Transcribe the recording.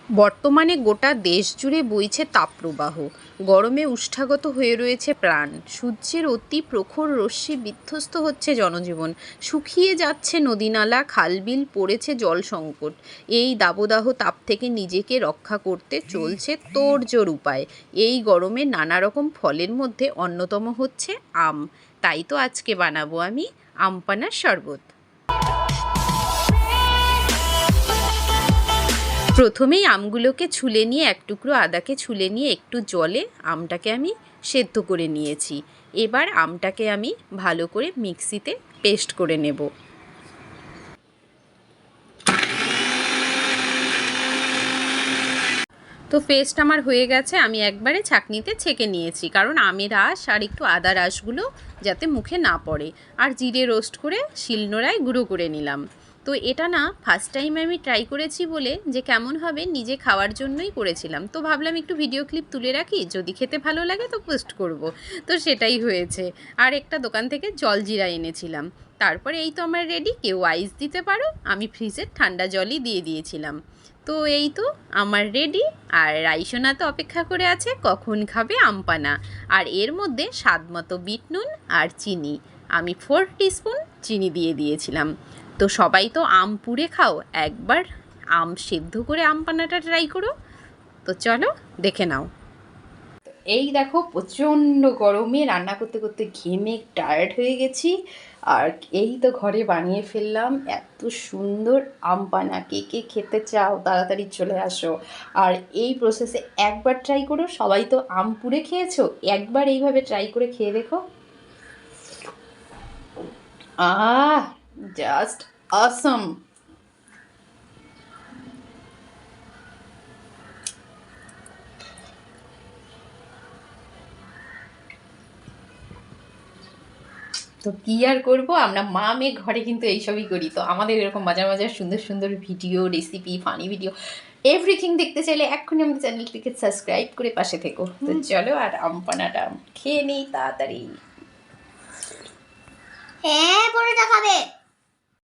বর্তমানে গোটা দেশ জুড়ে বইছে তাপপ্রবাহ। গরমে উষ্ঠাগত হয়ে রয়েছে প্রাণ। সূর্যের অতি প্রখর রশ্মি বিধ্বস্ত হচ্ছে জনজীবন। শুকিয়ে যাচ্ছে নদীনালা, খালবিল, পড়েছে জল সংকট। এই দাবদাহ তাপ থেকে নিজেকে রক্ষা করতে চলছে তোড়জোড় উপায়। এই গরমে নানা রকম ফলের মধ্যে অন্যতম হচ্ছে আম। তাই তো আজকে বানাবো আমি আম পানার শরবত। প্রথমেই আমগুলোকে ছুলে নিয়ে এক টুকরো আদাকে ছুলে নিয়ে একটু জলে আমটাকে আমি সেদ্ধ করে নিয়েছি। এবার আমটাকে আমি ভালো করে মিক্সিতে পেস্ট করে নেব। তো পেস্ট আমার হয়ে গেছে, আমি একবারে ছাঁকনিতে ছেঁকে নিয়েছি, কারণ আমের রস আর একটু আদা রসগুলো যাতে মুখে না পড়ে। আর জিরে রোস্ট করে শিলনোড়ায় গুঁড়ো করে নিলাম। তো এটা না ফার্স্ট টাইম আমি ট্রাই করেছি বলে যে কেমন হবে নিজে খাওয়ার জন্যই করেছিলাম। তো ভাবলাম একটু ভিডিও ক্লিপ তুলে রাখি, যদি খেতে ভালো লাগে তো পোস্ট করব। তো সেটাই হয়েছে। আর একটা দোকান থেকে জলজিরা এনেছিলাম। তারপরে এই তো আমার রেডি। কেউ আইস দিতে পারো, আমি ফ্রিজের ঠান্ডা জলই দিয়ে দিয়েছিলাম। তো এই তো আমার রেডি। আর রাইসোনা তো অপেক্ষা করে আছে কখন খাবে আমপানা। আর এর মধ্যে স্বাদ মতো বিট নুন আর চিনি, আমি 4 টিস্পুন চিনি দিয়ে দিয়েছিলাম। তো সবাই তো আম পুড়ে খাও, একবার আম সেদ্ধ করে আমপানাটা ট্রাই করো। তো চলো দেখে নাও। এই দেখো প্রচণ্ড গরমে রান্না করতে করতে ঘেমে টায়ার্ড হয়ে গেছি। আর এই তো ঘরে বানিয়ে ফেললাম এত সুন্দর আম পানা। কে কে খেতে চাও তাড়াতাড়ি চলে আসো। আর এই প্রসেসে একবার ট্রাই করো। সবাই তো আম পুড়ে খেয়েছো, একবার এইভাবে ট্রাই করে খেয়ে দেখো। জাস্ট অসম। তো কী আর করবো, আমরা মা মেয়ে ঘরে কিন্তু এইসবই করি। তো আমাদের এরকম মজার মজার সুন্দর সুন্দর video, recipe, funny video, everything দেখতে চাইলে এক্ষুনি আমাদের চ্যানেলটিকে সাবস্ক্রাইব করে পাশে থেকো। তো চলো আর আমপানাটা খেয়ে নিই তাড়াতাড়ি। হ্যাঁ, পরে দেখাবে।